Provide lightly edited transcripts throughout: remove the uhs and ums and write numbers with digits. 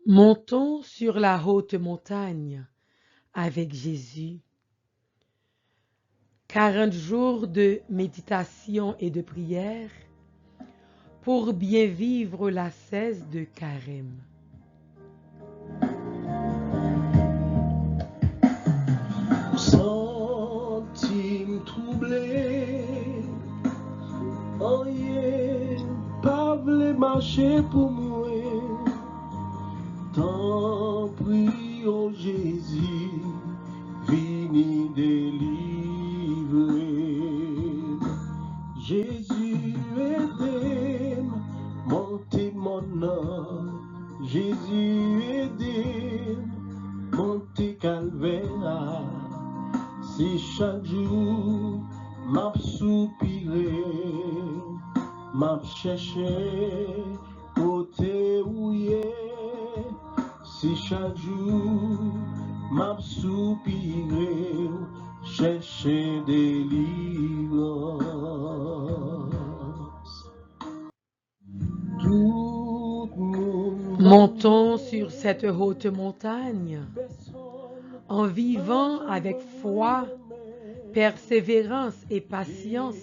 Montons sur la haute montagne avec Jésus. 40 jours de méditation et de prière pour bien vivre la 16 de Carême. Sentime troublé, rien pas vle marcher pour moi. Tant prie, oh Jésus, vini délivrer. Jésus aide-moi, montez mon âme. Jésus aide-moi, montez calvaire. Si chaque jour m'a soupiré, m'a cherché côté où est. Si chaque jour m'a soupiré, chercher délivrance. Tout monde Montons sur cette haute montagne en vivant avec foi, persévérance et patience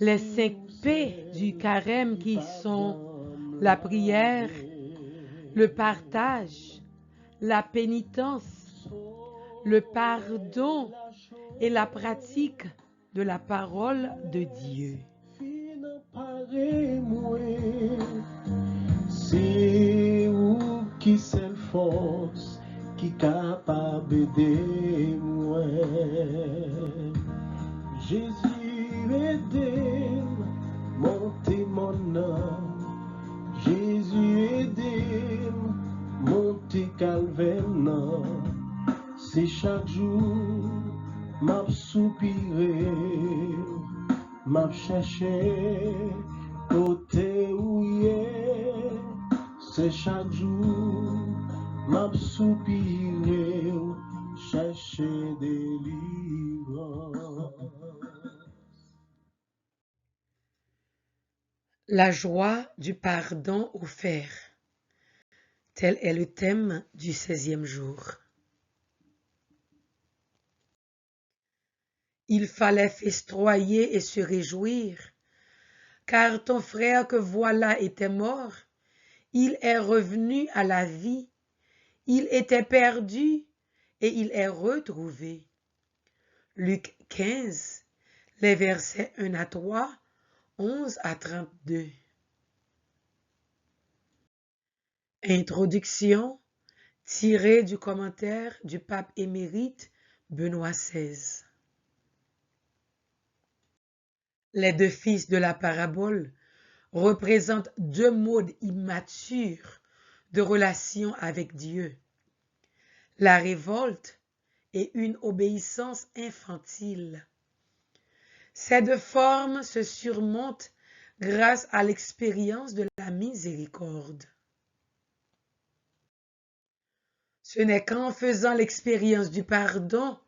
les 5 P du Carême qui sont la prière, le partage, la pénitence, le pardon et la pratique de la parole de Dieu. C'est où qui seule force qui capable d'aider moi. Jésus aide-moi, montez mon âme. Jésus aide-moi, montez calvaire. C'est chaque jour m'a soupiré, m'a cherché côté où y est. C'est chaque jour m'a soupiré, chercher délivrance. La joie du pardon offert. Tel est le thème du 16e jour. Il fallait festoyer et se réjouir, car ton frère que voilà était mort, il est revenu à la vie, il était perdu et il est retrouvé. Luc 15, les versets 1 à 3, 11 à 32. Introduction tirée du commentaire du pape émérite Benoît XVI. Les 2 fils de la parabole représentent 2 modes immatures de relation avec Dieu, la révolte et une obéissance infantile. Ces 2 formes se surmontent grâce à l'expérience de la miséricorde. Ce n'est qu'en faisant l'expérience du pardon,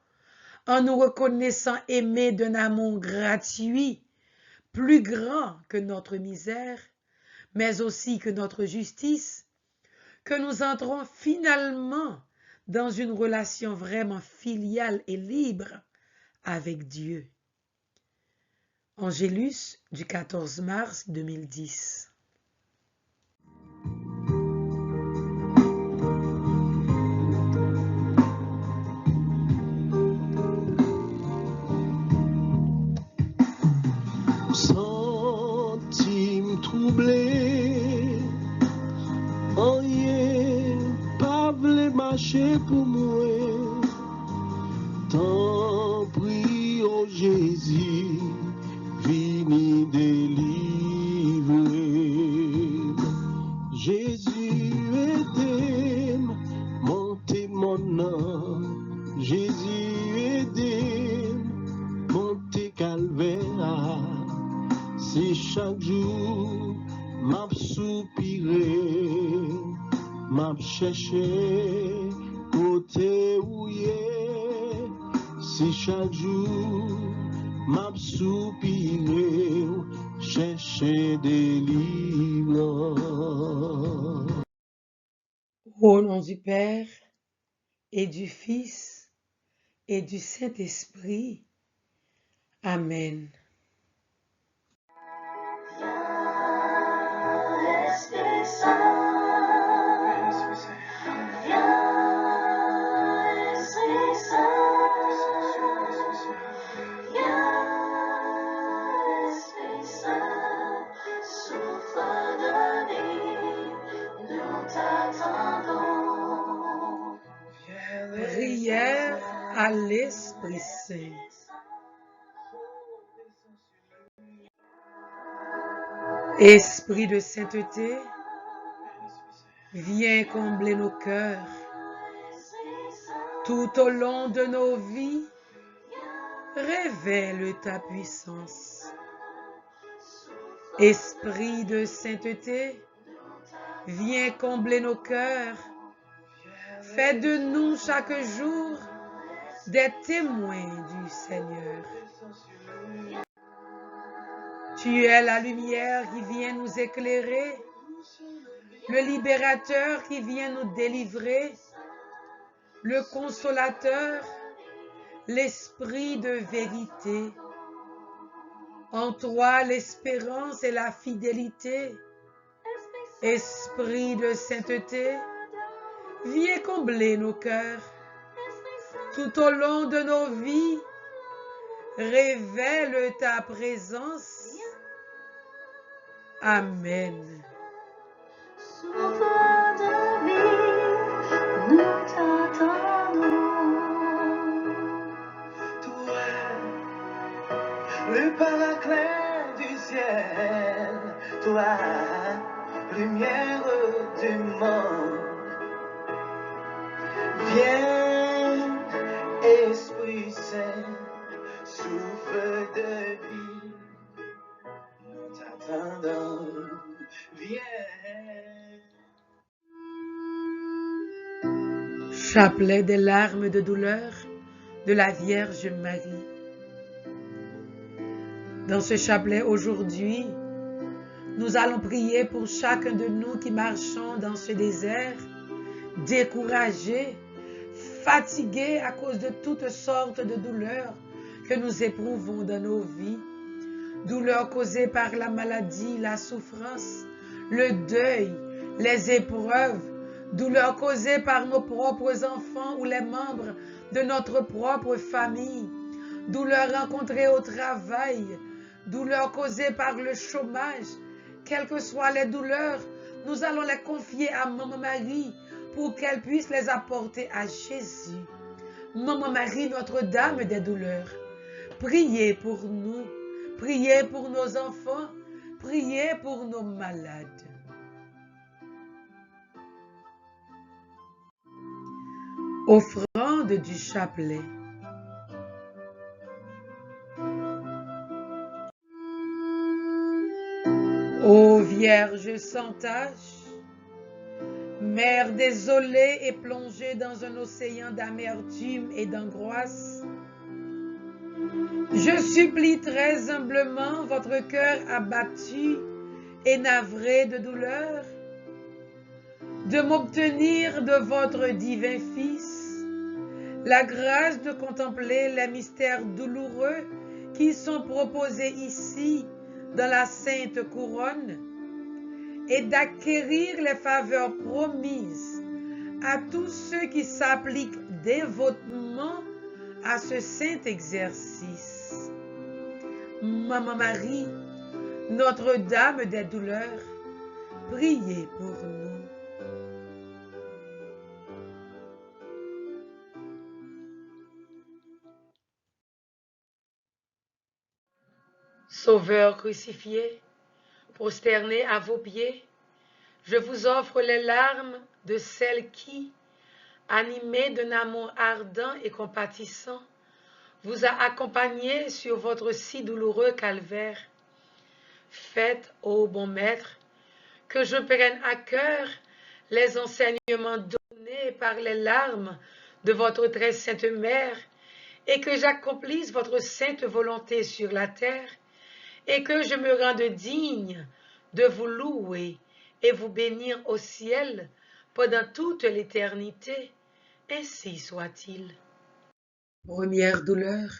en nous reconnaissant aimés d'un amour gratuit, plus grand que notre misère, mais aussi que notre justice, que nous entrons finalement dans une relation vraiment filiale et libre avec Dieu. Angélus du 14 mars 2010. Sentime troublé, rien pas vle marcher pour moi. Tant prie, oh Jésus, vini délivrer. Jésus aide-moi, montez mon âme. Jésus aide-moi, montez calvaire. C'est chaque jour m'a soupiré, m'a cherché côté où y est. C'est chaque jour m'a soupiré, chercher délivrance. Au nom du Père et du Fils et du Saint-Esprit. Amen. Esprit Saint, viens, Esprit Saint, viens, Esprit Saint, souffle de vie, nous t'attendons. Prière à l'Esprit Saint. Esprit de sainteté, viens combler nos cœurs. Tout au long de nos vies, révèle ta puissance. Esprit de sainteté, viens combler nos cœurs. Fais de nous chaque jour des témoins du Seigneur. Tu es la lumière qui vient nous éclairer, le libérateur qui vient nous délivrer, le consolateur, l'esprit de vérité. En toi, l'espérance et la fidélité. Esprit de sainteté, viens combler nos cœurs. Tout au long de nos vies, révèle ta présence. Amen. Souffle de vie, nous t'attendons. Toi, le paraclet du ciel, toi, lumière du monde. Viens, Esprit Saint, souffle de vie, nous t'attendons. Viens. Chapelet des larmes de douleur de la Vierge Marie. Dans ce chapelet aujourd'hui, nous allons prier pour chacun de nous qui marchons dans ce désert, découragés, fatigués à cause de toutes sortes de douleurs que nous éprouvons dans nos vies. Douleurs causées par la maladie, la souffrance, le deuil, les épreuves, douleurs causées par nos propres enfants ou les membres de notre propre famille, douleurs rencontrées au travail, douleurs causées par le chômage. Quelles que soient les douleurs, nous allons les confier à Maman Marie pour qu'elle puisse les apporter à Jésus. Maman Marie, Notre-Dame des douleurs, priez pour nous, priez pour nos enfants, priez pour nos malades. Offrande du chapelet. Ô Vierge sans tache, Mère désolée et plongée dans un océan d'amertume et d'angoisse, je supplie très humblement votre cœur abattu et navré de douleur, de m'obtenir de votre divin Fils la grâce de contempler les mystères douloureux qui sont proposés ici dans la Sainte Couronne et d'acquérir les faveurs promises à tous ceux qui s'appliquent dévotement à ce saint exercice. Maman Marie, Notre-Dame des douleurs, priez pour nous. Sauveur crucifié, prosterné à vos pieds, je vous offre les larmes de celle qui, animée d'un amour ardent et compatissant, vous a accompagné sur votre si douloureux calvaire. Faites, ô bon Maître, que je prenne à cœur les enseignements donnés par les larmes de votre très sainte Mère, et que j'accomplisse votre sainte volonté sur la terre, et que je me rende digne de vous louer et vous bénir au ciel pendant toute l'éternité. Ainsi soit-il. Première douleur,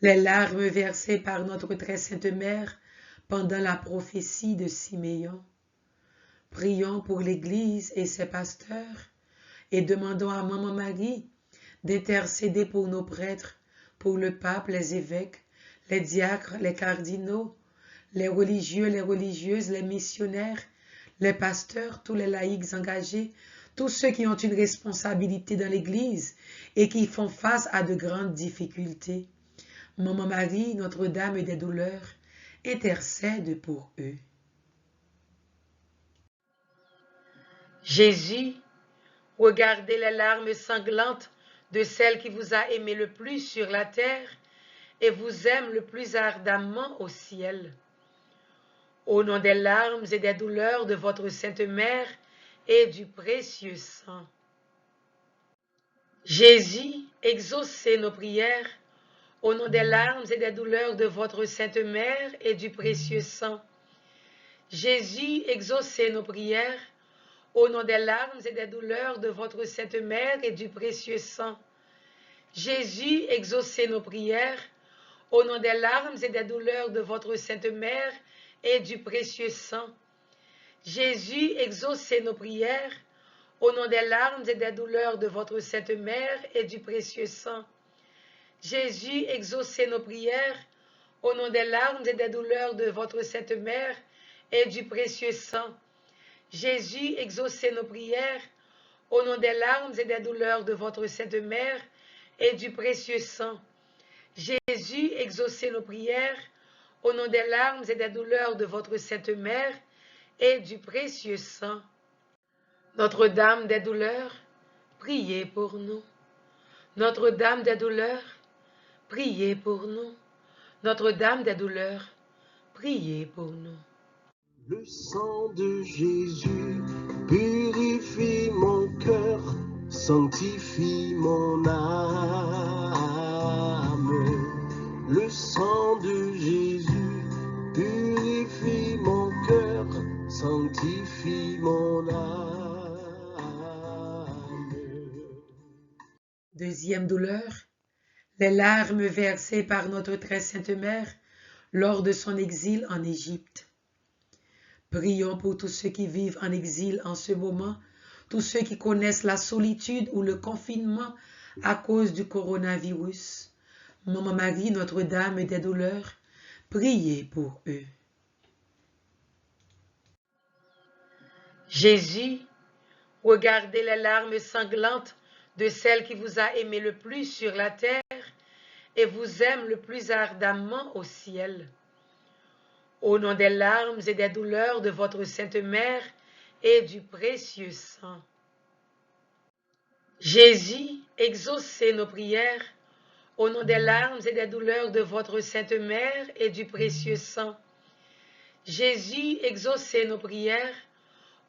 les larmes versées par notre très sainte mère pendant la prophétie de Siméon. Prions pour l'Église et ses pasteurs et demandons à Maman Marie d'intercéder pour nos prêtres, pour le pape, les évêques, les diacres, les cardinaux, les religieux, les religieuses, les missionnaires, les pasteurs, tous les laïcs engagés, tous ceux qui ont une responsabilité dans l'Église et qui font face à de grandes difficultés. Maman Marie, Notre-Dame des douleurs, intercède pour eux. Jésus, regardez les larmes sanglantes de celle qui vous a aimé le plus sur la terre et vous aime le plus ardemment au ciel. Au nom des larmes et des douleurs de votre Sainte Mère et du précieux sang. Jésus, exaucez nos prières, au nom des larmes et des douleurs de votre Sainte Mère et du précieux sang. Jésus, exaucez nos prières, au nom des larmes et des douleurs de votre Sainte Mère et du précieux sang. Jésus, exaucez nos prières, au nom des larmes et des douleurs de votre Sainte Mère et du précieux sang. Jésus, exaucez nos prières, au nom des larmes et des douleurs de votre Sainte Mère et du précieux sang. Jésus, exaucez nos prières, au nom des larmes et des douleurs de votre Sainte Mère et du précieux sang. Jésus, exaucez nos prières, au nom des larmes et des douleurs de votre Sainte Mère et du précieux sang. Jésus, exaucez nos prières, au nom des larmes et des douleurs de votre Sainte Mère et du précieux sang. Notre-Dame des douleurs, priez pour nous. Notre-Dame des douleurs, priez pour nous. Notre-Dame des douleurs, priez pour nous. Le sang de Jésus purifie mon cœur, sanctifie mon âme. Le sang de Jésus purifie mon cœur, sanctifie mon âme. Deuxième douleur, les larmes versées par notre très sainte mère lors de son exil en Égypte. Prions pour tous ceux qui vivent en exil en ce moment, tous ceux qui connaissent la solitude ou le confinement à cause du coronavirus. Maman Marie, Notre-Dame des douleurs, priez pour eux. Jésus, regardez les larmes sanglantes de celle qui vous a aimé le plus sur la terre et vous aime le plus ardemment au ciel. Au nom des larmes et des douleurs de votre Sainte Mère et du précieux sang. Jésus, exaucez nos prières, au nom des larmes et des douleurs de votre Sainte Mère et du précieux sang. Jésus, exaucez nos prières,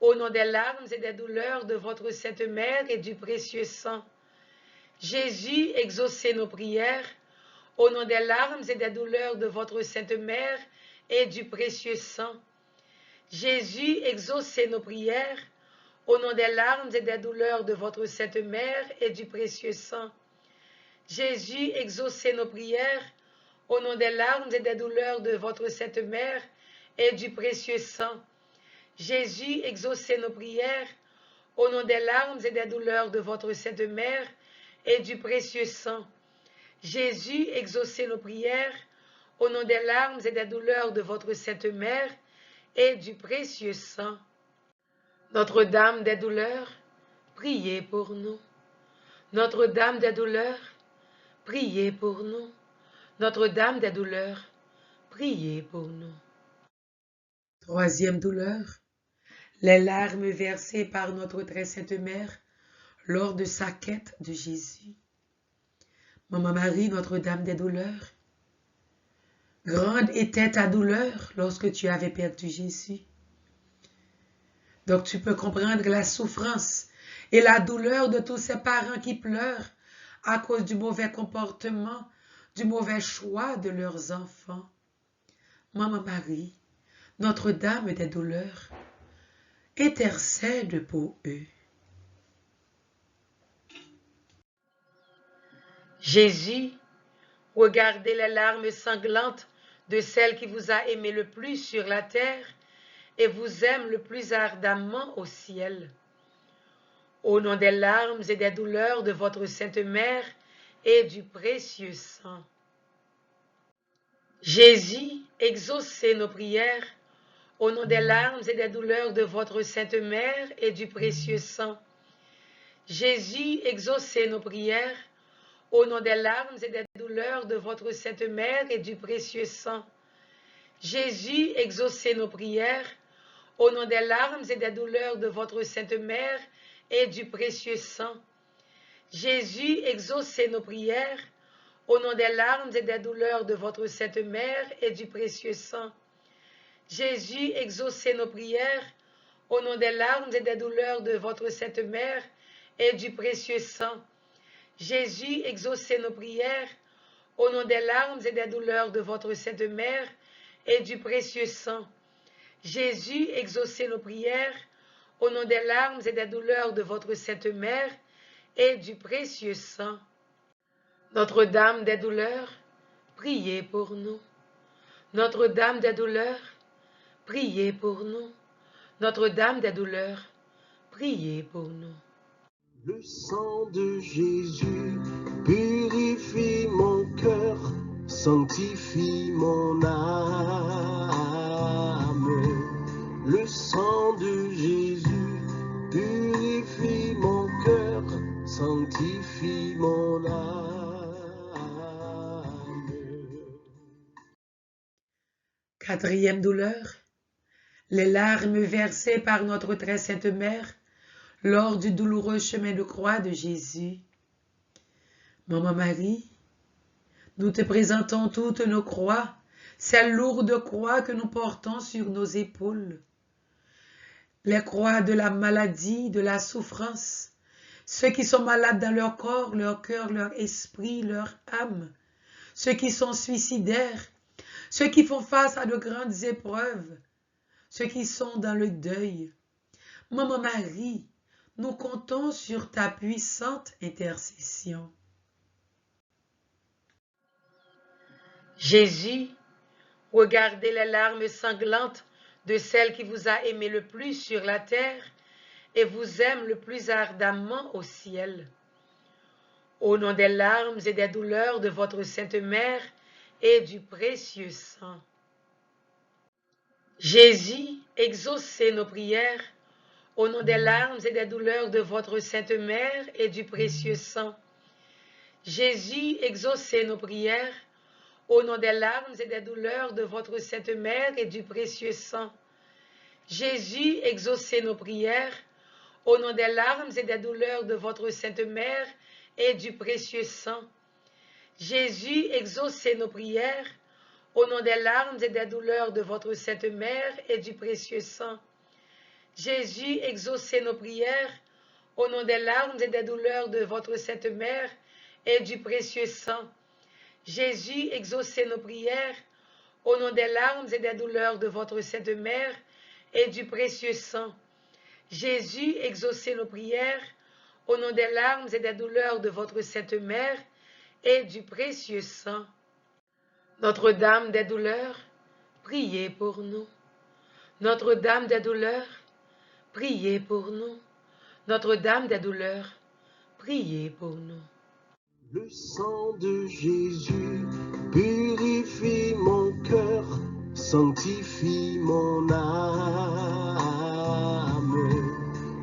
au nom des larmes et des douleurs de votre Sainte Mère et du précieux sang. Jésus, exaucez nos prières, au nom des larmes et des douleurs de votre Sainte Mère et du précieux sang. Jésus, exaucez nos prières, au nom des larmes et des douleurs de votre Sainte Mère et du précieux sang. Jésus, exaucez nos prières, au nom des larmes et des douleurs de votre Sainte Mère et du précieux sang. Jésus, exaucez nos prières, au nom des larmes et des douleurs de votre Sainte Mère et du précieux sang. Jésus, exaucez nos prières, au nom des larmes et des douleurs de votre Sainte Mère et du précieux sang. Notre-Dame des douleurs, priez pour nous. Notre-Dame des douleurs, priez pour nous. Notre-Dame des douleurs, priez pour nous. Troisième douleur, les larmes versées par notre très sainte mère lors de sa quête de Jésus. Maman Marie, Notre-Dame des douleurs, grande était ta douleur lorsque tu avais perdu Jésus. Donc tu peux comprendre la souffrance et la douleur de tous ces parents qui pleurent à cause du mauvais comportement, du mauvais choix de leurs enfants. Maman Marie, Notre-Dame des douleurs, intercède pour eux. Jésus, regardez les larmes sanglantes de celle qui vous a aimé le plus sur la terre et vous aime le plus ardemment au ciel. Au nom des larmes et des douleurs de votre Sainte Mère et du précieux sang. Jésus, exaucez nos prières. Au nom des larmes et des douleurs de votre Sainte Mère et du précieux sang. Jésus, exaucez nos prières. Au nom des larmes et des douleurs de votre Sainte Mère et du précieux sang. Jésus, exaucez nos prières. Au nom des larmes et des douleurs de votre Sainte Mère et du précieux sang. Jésus, exaucez nos prières. Au nom des larmes et des douleurs de votre Sainte Mère et du précieux sang. Jésus, exaucez nos prières. Au nom des larmes et des douleurs de votre Sainte Mère et du précieux sang. Jésus, exaucez nos prières. Au nom des larmes et des douleurs de votre Sainte Mère et du précieux sang. Jésus, exaucez nos prières. Au nom des larmes et des douleurs de votre Sainte Mère et du précieux sang. Notre-Dame des douleurs, priez pour nous. Notre-Dame des douleurs, priez pour nous. Notre-Dame des douleurs, priez pour nous. Le sang de Jésus purifie mon cœur, sanctifie mon âme. Le sang de Jésus purifie mon cœur, sanctifie mon âme. Quatrième douleur, les larmes versées par notre très sainte Mère lors du douloureux chemin de croix de Jésus. Maman Marie, nous te présentons toutes nos croix, ces lourdes croix que nous portons sur nos épaules. Les croix de la maladie, de la souffrance, ceux qui sont malades dans leur corps, leur cœur, leur esprit, leur âme, ceux qui sont suicidaires, ceux qui font face à de grandes épreuves, ceux qui sont dans le deuil. Maman Marie, nous comptons sur ta puissante intercession. Jésus, regardez les larmes sanglantes de celle qui vous a aimé le plus sur la terre et vous aime le plus ardemment au ciel. Au nom des larmes et des douleurs de votre Sainte Mère et du précieux sang. Jésus, exaucez nos prières. Au nom des larmes et des douleurs de votre Sainte Mère et du précieux sang. Jésus, exaucez nos prières. Au nom des larmes et des douleurs de votre Sainte Mère et du précieux sang. Jésus, exaucez nos prières. Au nom des larmes et des douleurs de votre Sainte Mère et du précieux sang. Jésus, exaucez nos prières. Au nom des larmes et des douleurs de votre Sainte Mère et du précieux sang. Jésus, exaucez nos prières. Au nom des larmes et des douleurs de votre Sainte Mère et du précieux sang. Jésus, exaucez nos prières. Au nom des larmes et des douleurs de votre Sainte Mère et du précieux sang. Jésus, exaucez nos prières. Au nom des larmes et des douleurs de votre Sainte Mère et du précieux sang. Notre-Dame des douleurs, priez pour nous. Notre-Dame des douleurs, priez pour nous. Notre-Dame des douleurs, priez pour nous. Le sang de Jésus purifie mon cœur, sanctifie mon âme.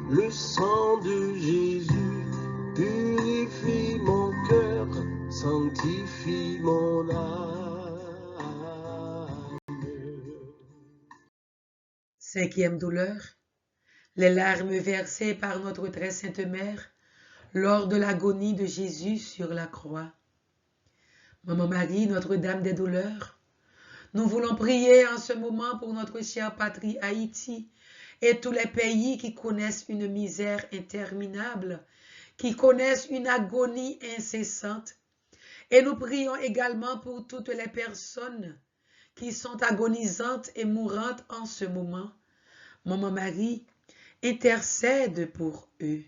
Le sang de Jésus purifie mon cœur, sanctifie mon âme. Cinquième douleur, les larmes versées par notre très sainte Mère lors de l'agonie de Jésus sur la croix. Maman Marie, Notre-Dame des douleurs, nous voulons prier en ce moment pour notre chère patrie Haïti et tous les pays qui connaissent une misère interminable, qui connaissent une agonie incessante. Et nous prions également pour toutes les personnes qui sont agonisantes et mourantes en ce moment. Maman Marie, intercède pour eux.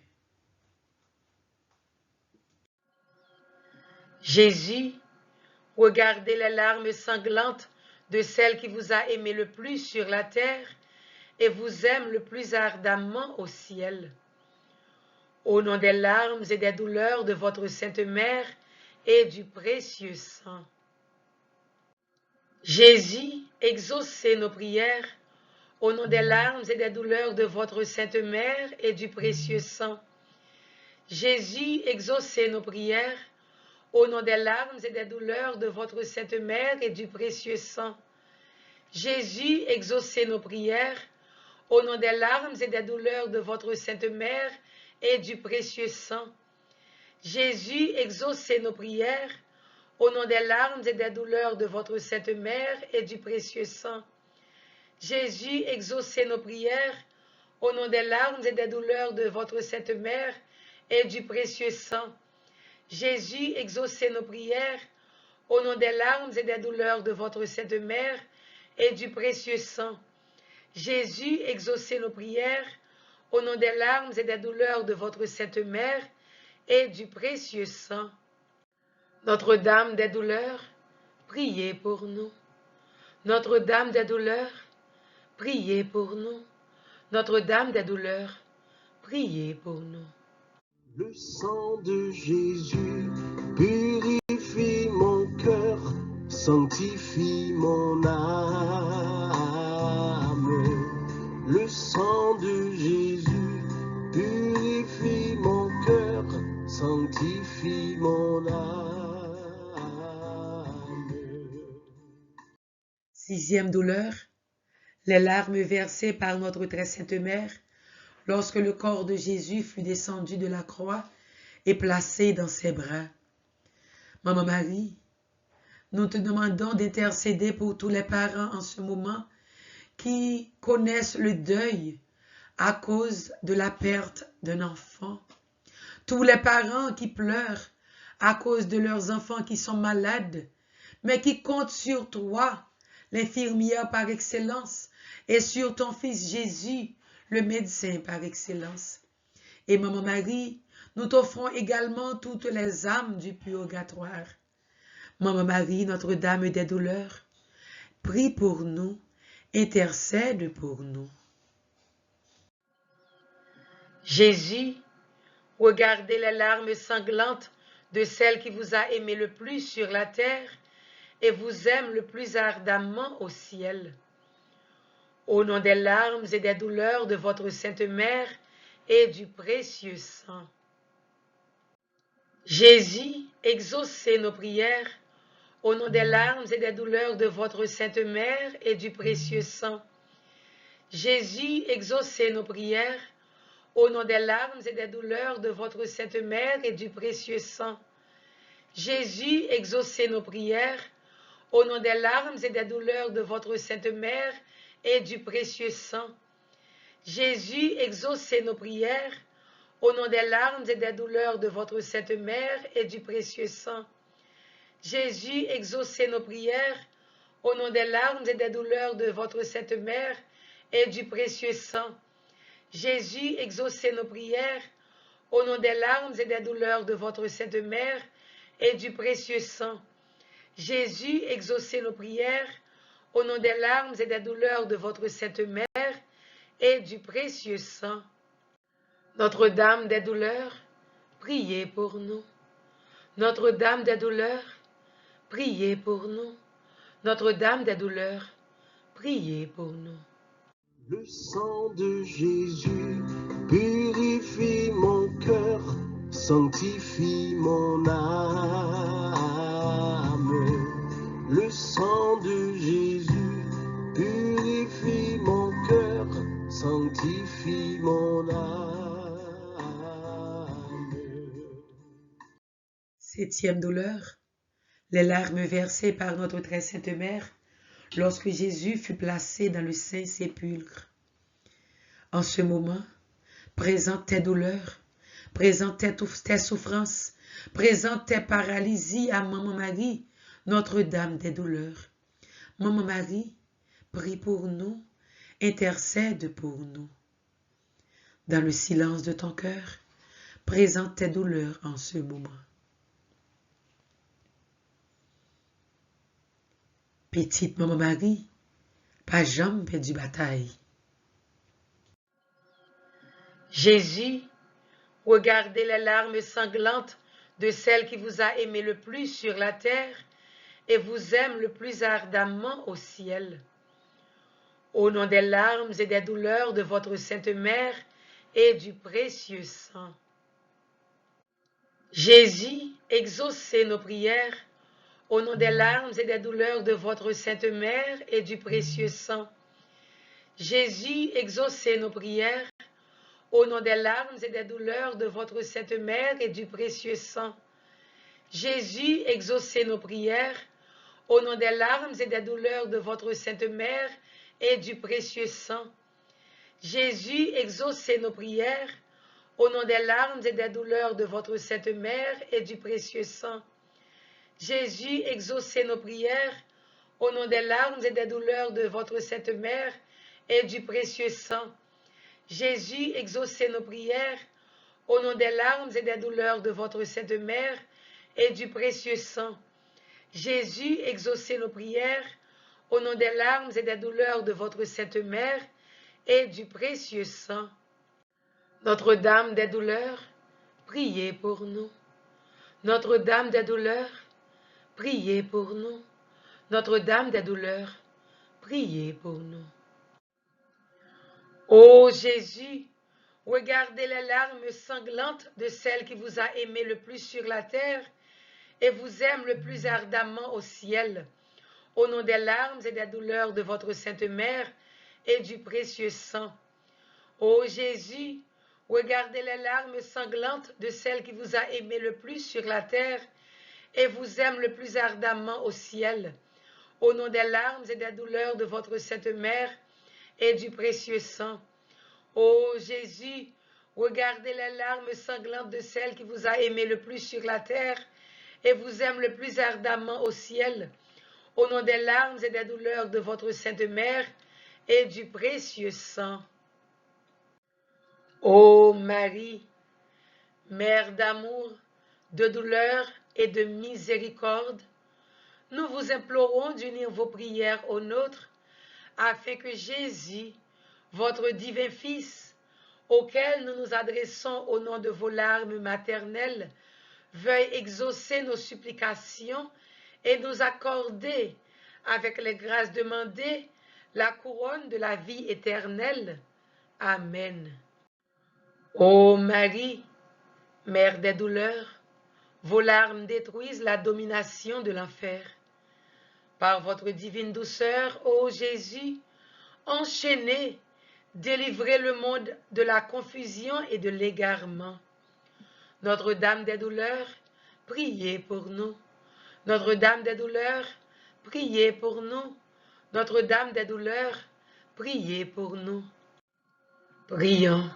Jésus, regardez les larmes sanglantes de celle qui vous a aimé le plus sur la terre et vous aime le plus ardemment au ciel. Au nom des larmes et des douleurs de votre Sainte Mère et du précieux sang. Jésus, exaucez nos prières. Au nom des larmes et des douleurs de votre Sainte Mère et du précieux sang. Jésus, exaucez nos prières. Au nom des larmes et des douleurs de votre Sainte Mère et du précieux sang. Jésus, exaucez nos prières. Au nom des larmes et des douleurs de votre Sainte Mère et du précieux sang. Jésus, exaucez nos prières. Au nom des larmes et des douleurs de votre Sainte Mère et du précieux sang. Jésus, exaucez nos prières. Au nom des larmes et des douleurs de votre Sainte Mère et du précieux sang. Jésus, exaucez nos prières. Au nom des larmes et des douleurs de votre Sainte Mère et du précieux sang. Jésus, exaucez nos prières. Au nom des larmes et des douleurs de votre Sainte Mère et du précieux sang. Notre-Dame des douleurs, priez pour nous. Notre-Dame des douleurs, priez pour nous. Notre-Dame des douleurs, priez pour nous. Le sang de Jésus purifie mon cœur, sanctifie mon âme. Le sang de Jésus purifie mon cœur, sanctifie mon âme. 6e douleur, les larmes versées par notre très sainte Mère lorsque le corps de Jésus fut descendu de la croix et placé dans ses bras. Maman Marie, nous te demandons d'intercéder pour tous les parents en ce moment qui connaissent le deuil à cause de la perte d'un enfant. Tous les parents qui pleurent à cause de leurs enfants qui sont malades, mais qui comptent sur toi, l'infirmière par excellence, et sur ton Fils Jésus, le médecin par excellence. Et Maman Marie, nous t'offrons également toutes les âmes du purgatoire. Maman Marie, Notre-Dame des douleurs, prie pour nous, intercède pour nous. Jésus, regardez les larmes sanglantes de celle qui vous a aimé le plus sur la terre et vous aime le plus ardemment au ciel. Au nom des larmes et des douleurs de votre Sainte Mère et du précieux sang. Jésus, exaucez nos prières. Au nom des larmes et des douleurs de votre Sainte Mère et du précieux sang. Jésus, exaucez nos prières. Au nom des larmes et des douleurs de votre Sainte Mère et du précieux sang. Jésus, exaucez nos prières. Au nom des larmes et des douleurs de votre Sainte Mère et du précieux sang. Jésus, exaucez nos prières. Au nom des larmes et des douleurs de votre Sainte Mère et du précieux sang. Jésus, exaucez nos prières. Au nom des larmes et des douleurs de votre Sainte Mère et du précieux sang. Jésus, exaucez nos prières. Au nom des larmes et des douleurs de votre Sainte Mère et du précieux sang. Jésus, exaucez nos prières. Au nom des larmes et des douleurs de votre Sainte Mère et du précieux sang. Notre-Dame des douleurs, priez pour nous. Notre-Dame des douleurs, priez pour nous. Notre-Dame des douleurs, priez pour nous. Le sang de Jésus purifie mon cœur, sanctifie mon âme. Le sang de Jésus purifie mon cœur, sanctifie mon âme. 7e douleur, les larmes versées par notre très sainte Mère lorsque Jésus fut placé dans le saint sépulcre. En ce moment, présente tes douleurs, présente tes souffrances, présente tes paralysies à Maman Marie, Notre-Dame des douleurs. Maman Marie, prie pour nous, intercède pour nous. Dans le silence de ton cœur, présente tes douleurs en ce moment. Petite maman Marie, pas jamais perdu bataille. Jésus, regardez les larmes sanglantes de celle qui vous a aimé le plus sur la terre et vous aime le plus ardemment au ciel. Au nom des larmes et des douleurs de votre Sainte Mère et du précieux sang. Jésus, exaucez nos prières. Au nom des larmes et des douleurs de votre Sainte Mère et du précieux sang. Jésus, exaucez nos prières. Au nom des larmes et des douleurs de votre Sainte Mère et du précieux sang. Jésus, exaucez nos prières. Au nom des larmes et des douleurs de votre Sainte Mère et du précieux sang. Jésus, exaucez nos prières. Au nom des larmes et des douleurs de votre Sainte Mère et du précieux sang. Jésus, exaucez nos prières. Au nom des larmes et des douleurs de votre Sainte Mère et du précieux sang. Jésus, exaucez nos prières. Au nom des larmes et des douleurs de votre Sainte Mère et du précieux sang. Jésus, exaucez nos prières. Au nom des larmes et des douleurs de votre Sainte Mère et du précieux sang. Notre-Dame des douleurs, priez pour nous. Notre-Dame des douleurs, priez pour nous. Notre-Dame des douleurs, priez pour nous. Ô Jésus, regardez les larmes sanglantes de celle qui vous a aimé le plus sur la terre et vous aime le plus ardemment au ciel. Au nom des larmes et des douleurs de votre Sainte Mère et du précieux sang. Ô Jésus, regardez les larmes sanglantes de celle qui vous a aimé le plus sur la terre et vous aime le plus ardemment au ciel. Au nom des larmes et des douleurs de votre Sainte Mère et du précieux sang. Ô Jésus, regardez les larmes sanglantes de celle qui vous a aimé le plus sur la terre et vous aime le plus ardemment au ciel. Au nom des larmes et des douleurs de votre Sainte Mère et du précieux sang. Ô Marie, Mère d'amour, de douleur et de miséricorde, nous vous implorons d'unir vos prières aux nôtres, afin que Jésus, votre divin Fils, auquel nous nous adressons au nom de vos larmes maternelles, veuille exaucer nos supplications et nous accorder, avec les grâces demandées, la couronne de la vie éternelle. Amen. Ô Marie, Mère des douleurs, vos larmes détruisent la domination de l'enfer. Par votre divine douceur, ô Jésus, enchaînez, délivrez le monde de la confusion et de l'égarement. Notre-Dame des douleurs, priez pour nous. Notre-Dame des douleurs, priez pour nous. Notre-Dame des douleurs, priez pour nous. Prions.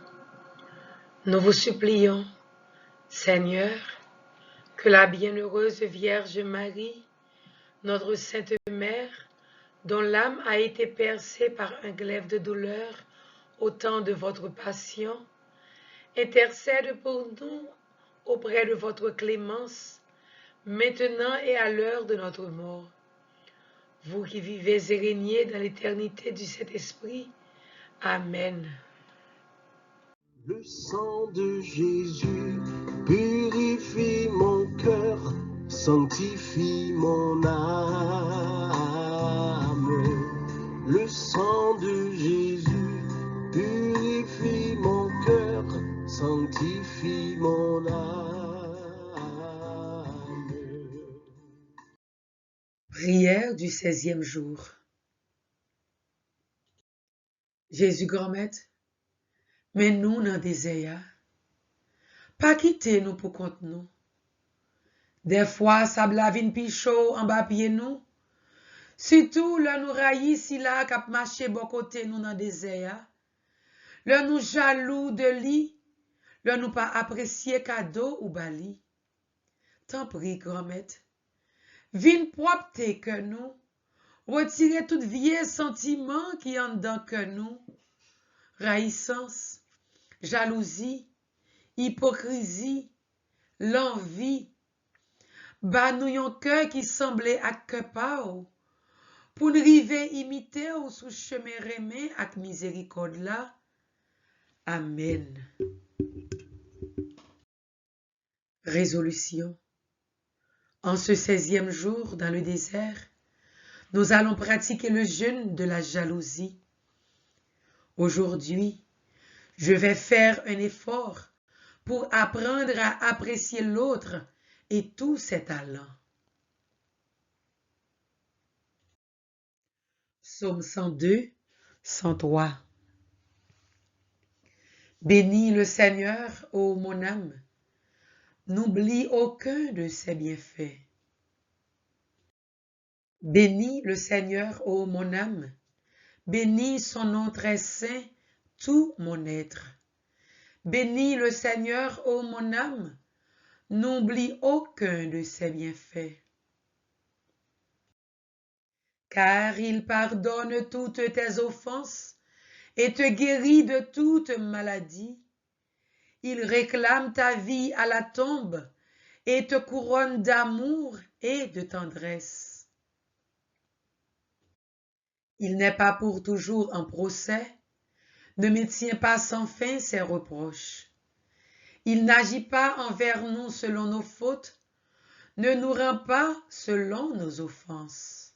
Nous vous supplions, Seigneur, que la bienheureuse Vierge Marie, notre Sainte Mère, dont l'âme a été percée par un glaive de douleur au temps de votre passion, intercède pour nous auprès de votre clémence, maintenant et à l'heure de notre mort. Vous qui vivez et régnez dans l'éternité du Saint-Esprit. Amen. Le sang de Jésus purifie mon cœur, sanctifie mon âme. Le sang de Jésus purifie mon cœur, sanctifie mon âme. Prière du 16e jour. Jésus grand-maître, mais nous dans désert, pas quitter nous pour compte nous. Des fois, ça blavine pi chaud en bas pied nous. Surtout, là nous raillis si là k'ap marché bon côté nous dans désert. Là nous jaloux de lit, là nous pas apprécier cadeau ou bali. Tant pis, grand-maître. Vin propre que nous, retirer tout vieux sentiment qui en dedans que nous. Raïssance, jalousie, hypocrisie, l'envie. Bah nous yon cœur qui semblait à que pas, pour nous river imiter ou sous chemin remé avec miséricorde là. Amen. Résolution. En ce 16e jour dans le désert, nous allons pratiquer le jeûne de la jalousie. Aujourd'hui, je vais faire un effort pour apprendre à apprécier l'autre et tous ses talents. Psaume 102, 103. Bénis le Seigneur, ô mon âme, n'oublie aucun de ses bienfaits. Bénis le Seigneur, ô mon âme, bénis son nom très saint, tout mon être. Bénis le Seigneur, ô mon âme, n'oublie aucun de ses bienfaits. Car il pardonne toutes tes offenses et te guérit de toute maladie. Il réclame ta vie à la tombe et te couronne d'amour et de tendresse. Il n'est pas pour toujours en procès, ne maintient pas sans fin ses reproches. Il n'agit pas envers nous selon nos fautes, ne nous rend pas selon nos offenses.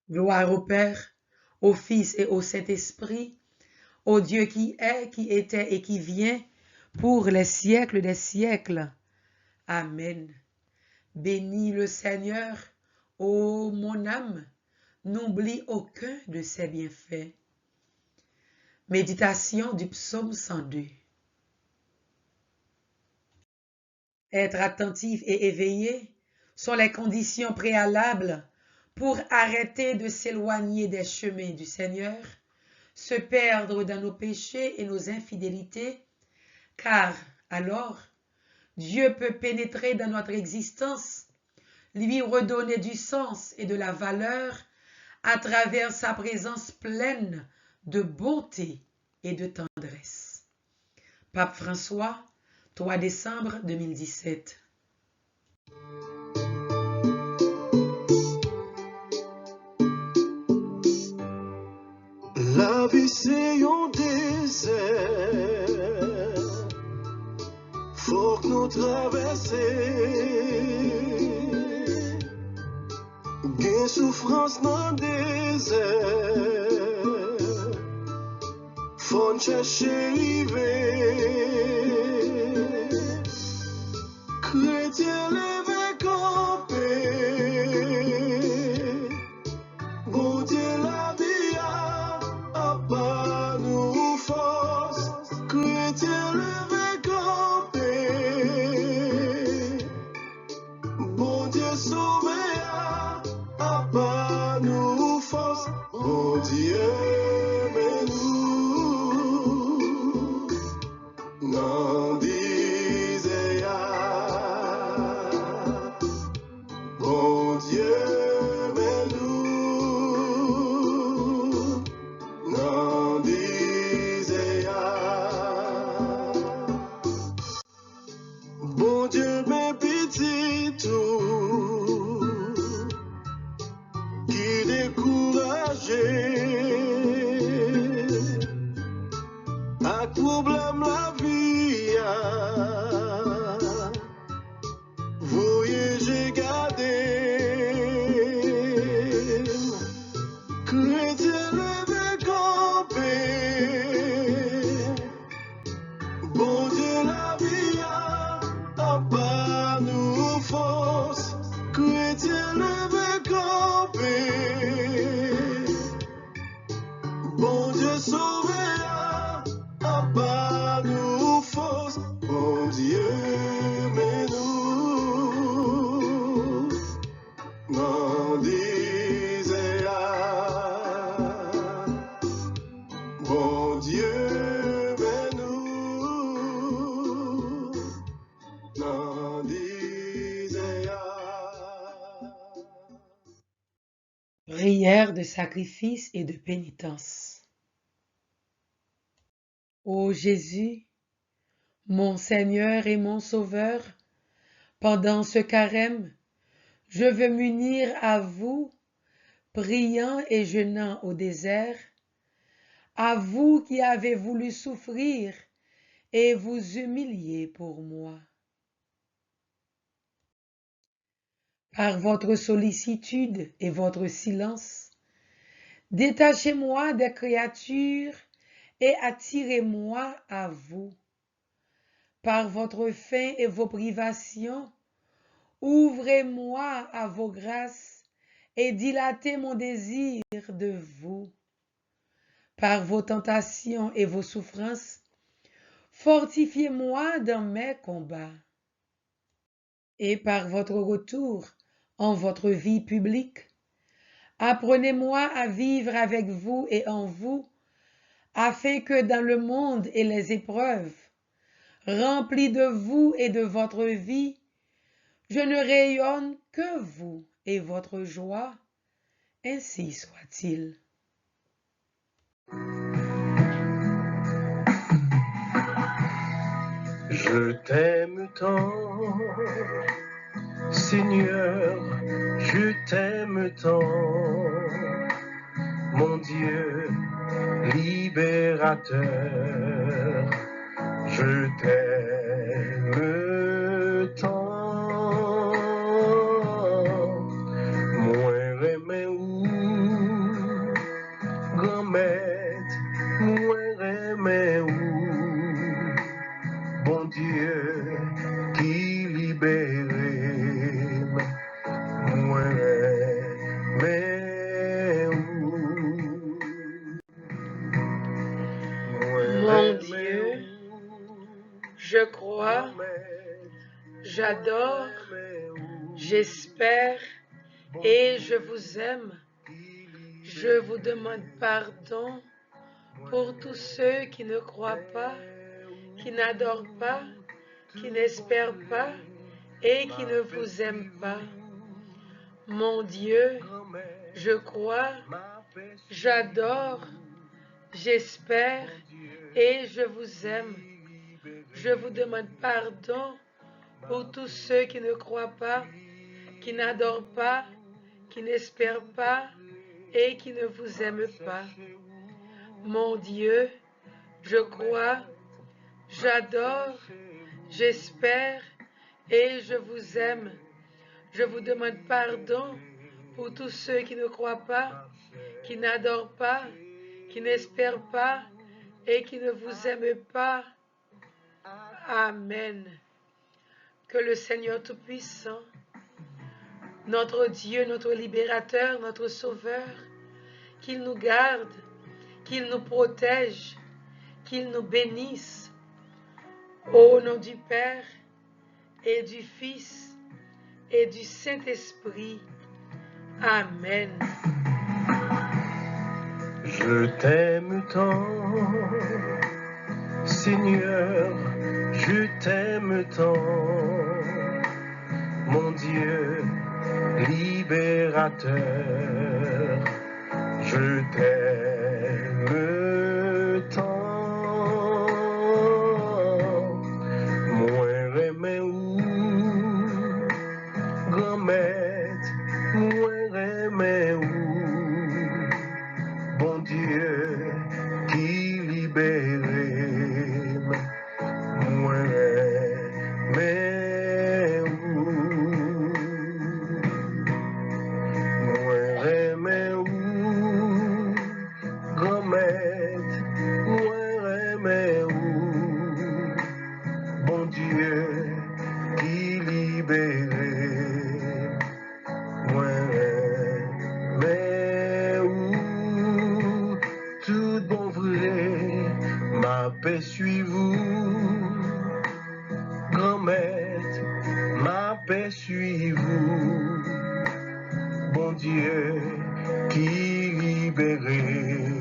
Gloire au Père, au Fils et au Saint-Esprit, au Dieu qui est, qui était et qui vient, pour les siècles des siècles. Amen. Bénis le Seigneur, ô mon âme, n'oublie aucun de ses bienfaits. Méditation du psaume 102. Être attentif et éveillé sont les conditions préalables pour arrêter de s'éloigner des chemins du Seigneur, se perdre dans nos péchés et nos infidélités, car alors Dieu peut pénétrer dans notre existence, lui redonner du sens et de la valeur à travers sa présence pleine de bonté et de tendresse. Pape François, 3 décembre 2017. La vie c'est un désert, faut que nous traverser. Gain souffrance dans le désert, faut nous chercher river. Chrétien levé campé, bon Dieu la vie a pas nous force. Chrétien levé campé, bon Dieu sauvé a pas nous force. Bon Dieu mais nous n'en disait bon Dieu mais nous n'en disait bon Dieu mais petit tout qui découragé à problème la vie voyez j'ai gardé chrétien levé campé bon Dieu la vie a pas nous force chrétien levé campé bon Dieu sauvé a pas nous force bon Dieu mais nous n'en disait bon Dieu mais nous n'en disait Prière de sacrifice et de pénitence. Ô Jésus, mon Seigneur et mon Sauveur, pendant ce carême, Je veux m'unir à vous, priant et jeûnant au désert, à vous qui avez voulu souffrir et vous humilier pour moi. Par votre sollicitude et votre silence, détachez-moi des créatures et attirez-moi à vous. Par votre faim et vos privations, ouvrez-moi à vos grâces et dilatez mon désir de vous. Par vos tentations et vos souffrances, fortifiez-moi dans mes combats. Et par votre retour en votre vie publique, apprenez-moi à vivre avec vous et en vous, afin que dans le monde et les épreuves, remplis de vous et de votre vie, je ne rayonne que vous et votre joie, ainsi soit-il. Je t'aime tant, Seigneur, je t'aime tant, mon Dieu libérateur, je t'aime tant, moi remets où, grand-maître, moi remets où, bon Dieu qui libère, moi remets où, Mon Dieu, je crois, j'adore, j'espère et je vous aime. Je vous demande pardon pour tous ceux qui ne croient pas, qui n'adorent pas, qui n'espèrent pas et qui ne vous aiment pas. Mon Dieu, je crois, j'adore, j'espère et je vous aime. Je vous demande pardon pour tous ceux qui ne croient pas, qui n'adorent pas, qui n'espèrent pas et qui ne vous aiment pas. Mon Dieu, je crois, j'adore, j'espère et je vous aime. Je vous demande pardon pour tous ceux qui ne croient pas, qui n'adorent pas, qui n'espèrent pas et qui ne vous aiment pas. Amen. Que le Seigneur Tout-Puissant, notre Dieu, notre libérateur, notre Sauveur, qu'il nous garde, qu'il nous protège, qu'il nous bénisse. Au nom du Père et du Fils et du Saint-Esprit. Amen. Je t'aime tant, Seigneur, je t'aime tant, mon Dieu libérateur, je t'aime tant, moi remets où, grand-maître, moi remets où, bon Dieu qui libère, moi remets où, moi remets où, grand-maître, moi remets où, bon Dieu qui libère, moi remets où, tout bon vrai, ma paix suivez-vous, grand-maître, ma paix suivez-vous, bon Dieu qui libère.